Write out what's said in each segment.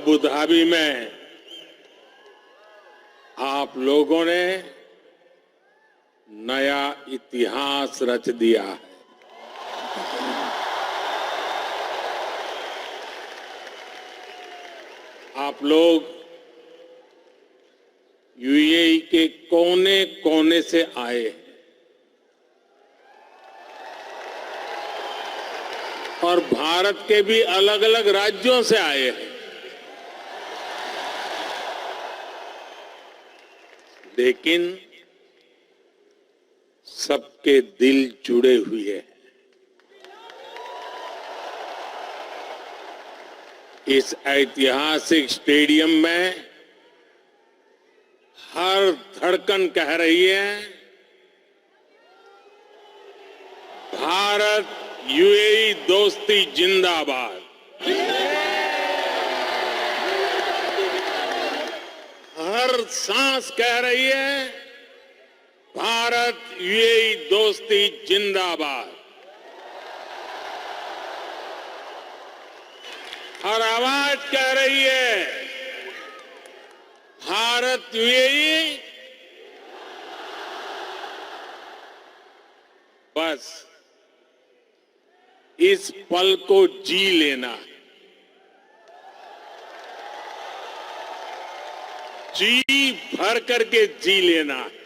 Abu Dhabi में आप लोगों ने नया इतिहास रच दिया है। आप लोग यूएई के कोने कोने से आए हैं और भारत के भी अलग अलग राज्यों से आए हैं, लेकिन सबके दिल जुड़े हुए हैं। इस ऐतिहासिक स्टेडियम में हर धड़कन कह रही है, भारत यूएई दोस्ती जिंदाबाद। हर सांस कह रही है, भारत यूएई दोस्ती जिंदाबाद। हर आवाज कह रही है, भारत यूएई। बस इस पल को जी लेना है, जी भर करके जी लेना है।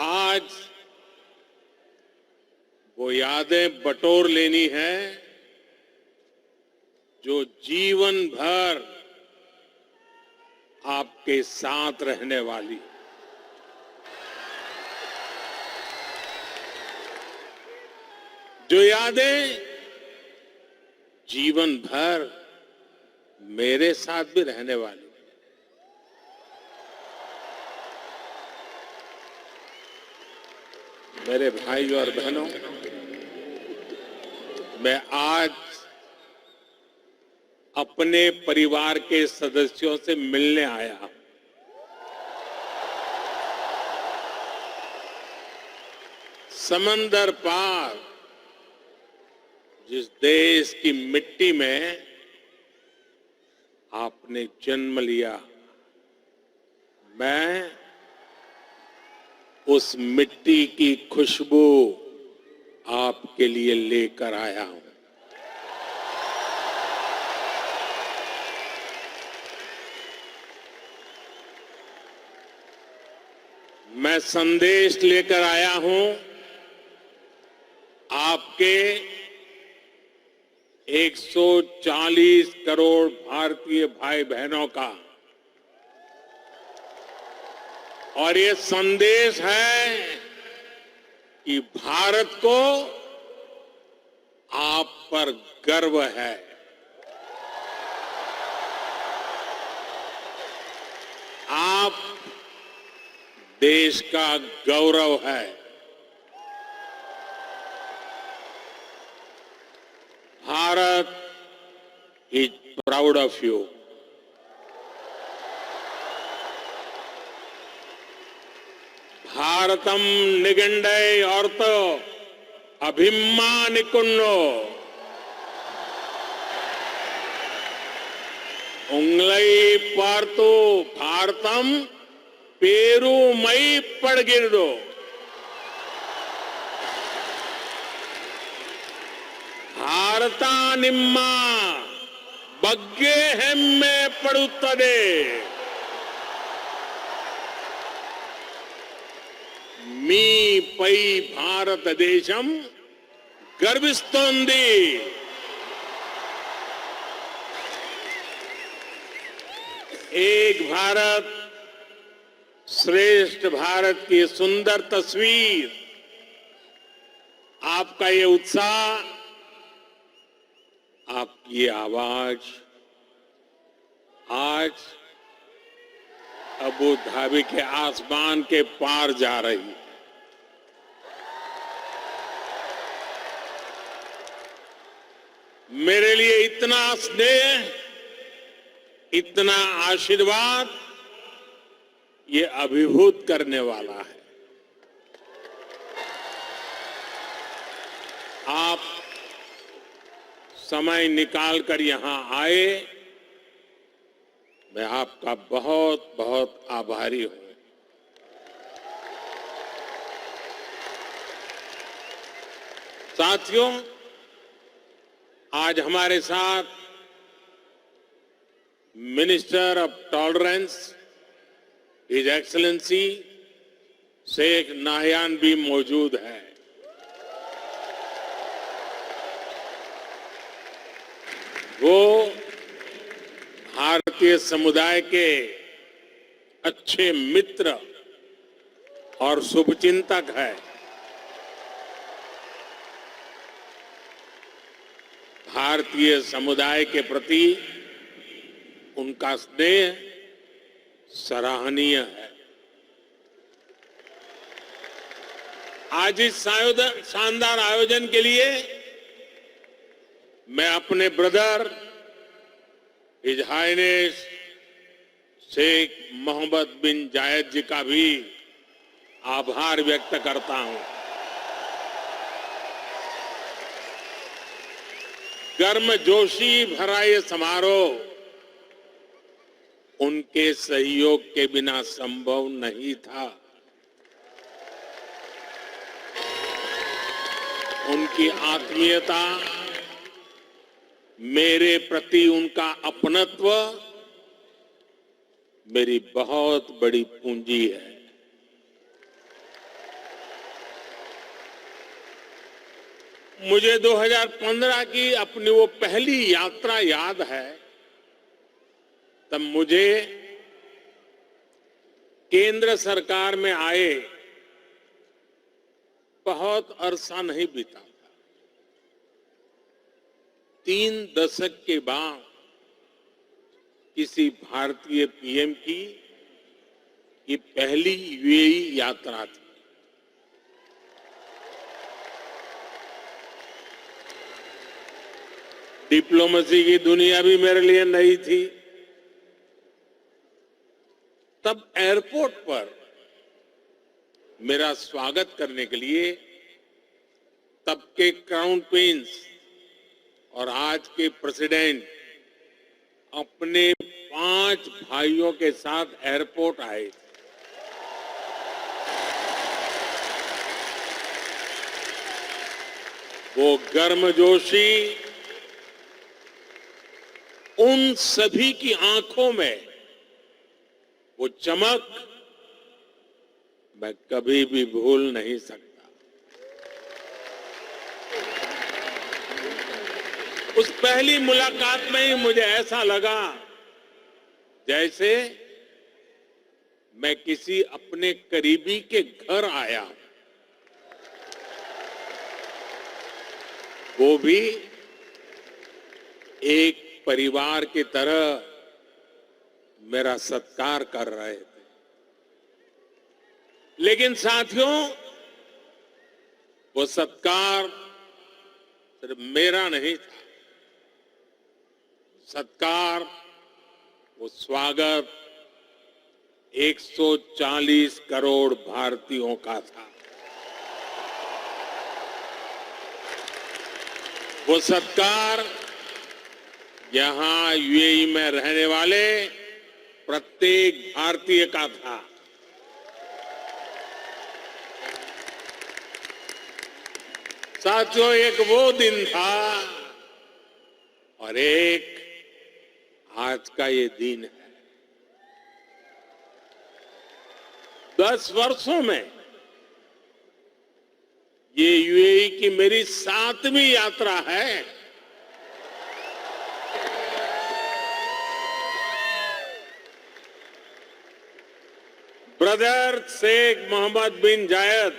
आज वो यादें बटोर लेनी है जो जीवन भर आपके साथ रहने वाली। जो यादें जीवन भर मेरे साथ भी रहने वाली। मेरे भाई और बहनों, मैं आज अपने परिवार के सदस्यों से मिलने आया हूं। समंदर पार जिस देश की मिट्टी में आपने जन्म लिया, मैं उस मिट्टी की खुशबू आपके लिए लेकर आया हूं। मैं संदेश लेकर आया हूं आपके 140 करोड़ भारतीय भाई बहनों का, और ये संदेश है कि भारत को आप पर गर्व है। आप देश का गौरव है। Bharat is proud of you. भारतम निगंडे औरतो अभिमानिकुन्नो उंगलई पार्तो भारतम पेरू मई पड़गिरदो। भारता निम्मा बग्गे हेम्मे पड़ुत्तदे। मी पै भारत देशम गर्विस्तोंदी। एक भारत श्रेष्ठ भारत की सुंदर तस्वीर, आपका ये उत्साह, आपकी ये आवाज आज अबू धाबी के आसमान के पार जा रही है। मेरे लिए इतना स्नेह, इतना आशीर्वाद, ये अभिभूत करने वाला है। आप समय निकालकर यहां आए, मैं आपका बहुत बहुत आभारी हूं। साथियों, आज हमारे साथ minister of tolerance his excellency Sheikh Nahyan भी मौजूद है। वो भारतीय समुदाय के अच्छे मित्र और शुभचिंतक है। भारतीय समुदाय के प्रति उनका स्नेह सराहनीय है। आज इस शानदार आयोजन के लिए मैं अपने brother his highness Sheikh Mohammed bin Zayed ji का भी आभार व्यक्त करता हूं। गर्मजोशी भरा ये समारोह उनके सहयोग के बिना संभव नहीं था। उनकी आत्मीयता, मेरे प्रति उनका अपनत्व मेरी बहुत बड़ी पूंजी है। मुझे 2015 की अपनी वो पहली यात्रा याद है। तब मुझे केंद्र सरकार में आए बहुत अरसा नहीं बीता था। 3 दशक के बाद किसी भारतीय पीएम की ये पहली यूएई यात्रा थी। डिप्लोमेसी की दुनिया भी मेरे लिए नई थी। तब एयरपोर्ट पर मेरा स्वागत करने के लिए तब के क्राउन प्रिंस और आज के प्रेसिडेंट अपने 5 भाइयों के साथ एयरपोर्ट आए। वो गर्मजोशी, उन सभी की आंखों में वो चमक मैं कभी भी भूल नहीं सकता। उस पहली मुलाकात में ही मुझे ऐसा लगा जैसे मैं किसी अपने करीबी के घर आया, वो भी एक परिवार की तरह मेरा सत्कार कर रहे थे। लेकिन साथियों, वो सत्कार सिर्फ मेरा नहीं था। सत्कार, वो स्वागत 140 करोड़ भारतीयों का था। वो सत्कार यहां यूएई में रहने वाले प्रत्येक भारतीय का था। साथियों, एक वो दिन था और एक आज का ये दिन है। 10 वर्षों में ये यूएई की मेरी 7वीं यात्रा है। ब्रदर शेख मोहम्मद बिन जायद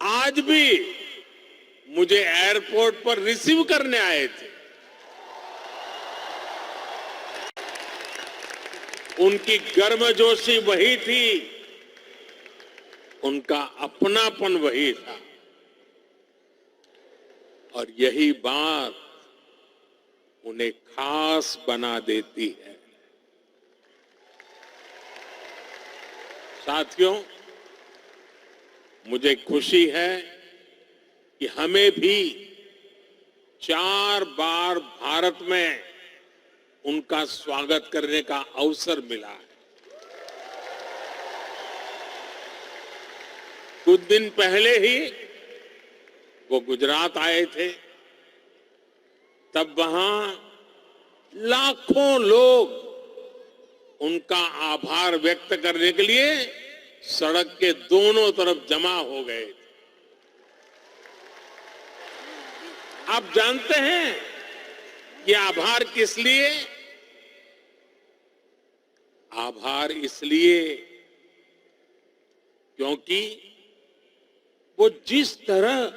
आज भी मुझे एयरपोर्ट पर रिसीव करने आए थे। उनकी गर्मजोशी वही थी, उनका अपनापन वही था, और यही बात उन्हें खास बना देती है। साथियों, मुझे खुशी है कि हमें भी 4 बार भारत में उनका स्वागत करने का अवसर मिला है। कुछ दिन पहले ही वो गुजरात आए थे, तब वहां लाखों लोग उनका आभार व्यक्त करने के लिए सड़क के दोनों तरफ जमा हो गए थे। आप जानते हैं कि आभार किस लिए? आभार इसलिए क्योंकि वो जिस तरह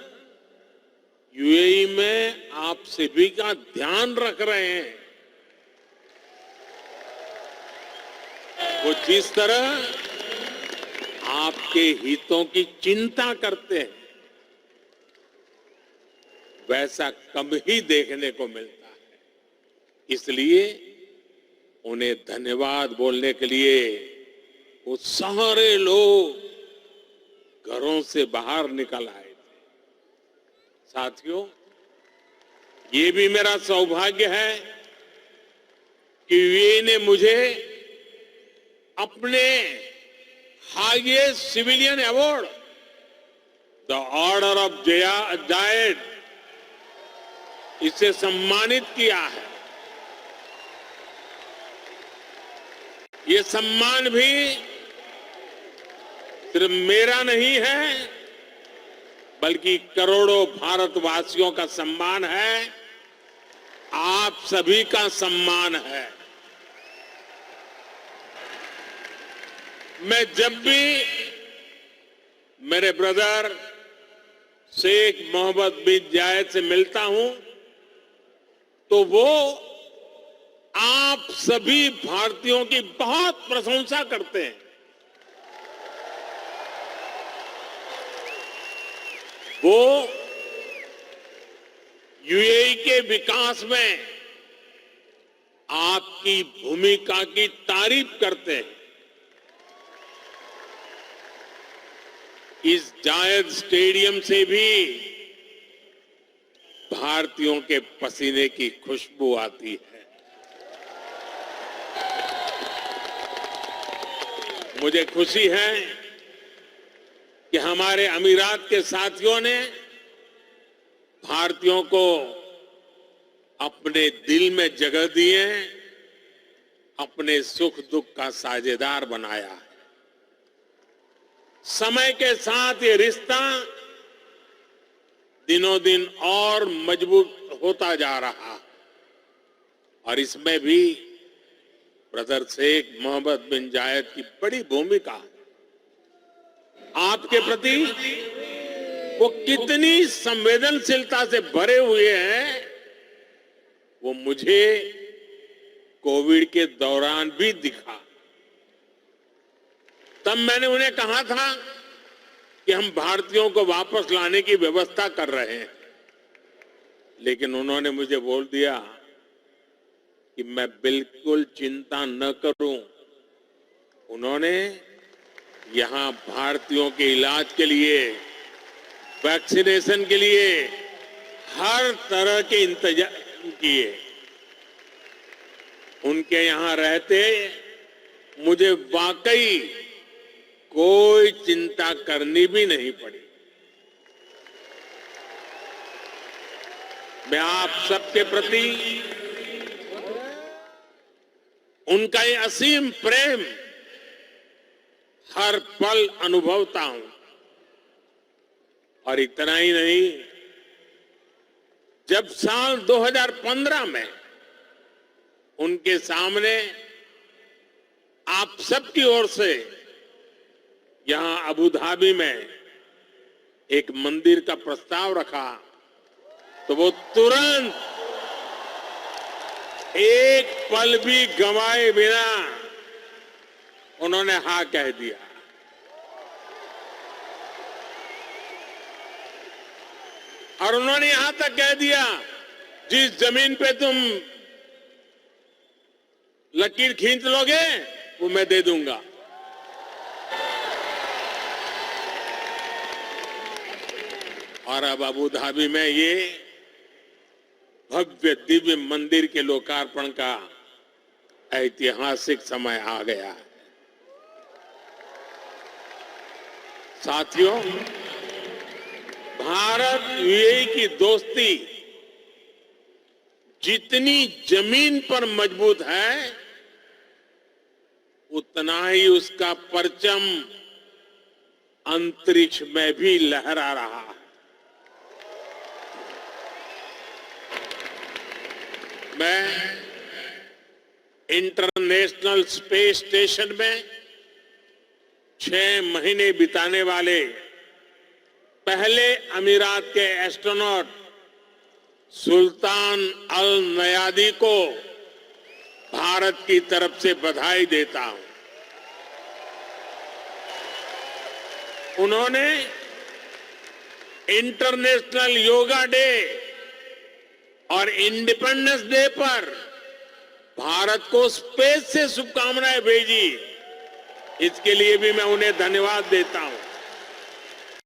यूएई में आप सभी का ध्यान रख रहे हैं, वो जिस तरह आपके हितों की चिंता करते हैं, वैसा कम ही देखने को मिलता है। इसलिए उन्हें धन्यवाद बोलने के लिए वो सारे लोग घरों से बाहर निकल आए थे। साथियों, ये भी मेरा सौभाग्य है कि यूएई ने मुझे अपने highest civilian award the order of Zayed इसे सम्मानित किया है। ये सम्मान भी सिर्फ मेरा नहीं है, बल्कि करोड़ों भारतवासियों का सम्मान है, आप सभी का सम्मान है। मैं जब भी मेरे ब्रदर शेख मोहम्मद बिन जायद से मिलता हूं, तो वो आप सभी भारतीयों की बहुत प्रशंसा करते हैं। वो यूएई के विकास में आपकी भूमिका की तारीफ करते हैं। इस जायद स्टेडियम से भी भारतीयों के पसीने की खुशबू आती है। मुझे खुशी है कि हमारे अमीरात के साथियों ने भारतीयों को अपने दिल में जगह दी है, अपने सुख दुख का साझेदार बनाया है। समय के साथ ये रिश्ता दिनों दिन और मजबूत होता जा रहा, और इसमें भी ब्रदर शेख मोहम्मद बिन जायद की बड़ी भूमिका है। आपके प्रति वो कितनी संवेदनशीलता से भरे हुए हैं, वो मुझे कोविड के दौरान भी दिखा। तब मैंने उन्हें कहा था कि हम भारतीयों को वापस लाने की व्यवस्था कर रहे हैं, लेकिन उन्होंने मुझे बोल दिया कि मैं बिल्कुल चिंता न करूं। उन्होंने यहां भारतीयों के इलाज के लिए, वैक्सीनेशन के लिए हर तरह के इंतजाम किए। उनके यहां रहते मुझे वाकई कोई चिंता करनी भी नहीं पड़ी। मैं आप सबके प्रति उनका ये असीम प्रेम हर पल अनुभवता हूं। और इतना ही नहीं, जब साल 2015 में उनके सामने आप सबकी ओर से यहां अबू धाबी में एक मंदिर का प्रस्ताव रखा, तो वो तुरंत एक पल भी गंवाए बिना उन्होंने हाँ कह दिया। और उन्होंने यहां तक कह दिया, जिस जमीन पे तुम लकीर खींच लोगे वो मैं दे दूंगा। और अब अबू धाबी में ये भव्य दिव्य मंदिर के लोकार्पण का ऐतिहासिक समय आ गया है। साथियों, भारत यूएई की दोस्ती जितनी जमीन पर मजबूत है, उतना ही उसका परचम अंतरिक्ष में भी लहरा रहा है। मैं इंटरनेशनल स्पेस स्टेशन में 6 महीने बिताने वाले पहले अमीरात के एस्ट्रोनॉट सुल्तान अल नयादी को भारत की तरफ से बधाई देता हूं। उन्होंने इंटरनेशनल योगा डे और इंडिपेंडेंस डे पर भारत को स्पेस से शुभकामनाएं भेजी। इसके लिए भी मैं उन्हें धन्यवाद देता हूं।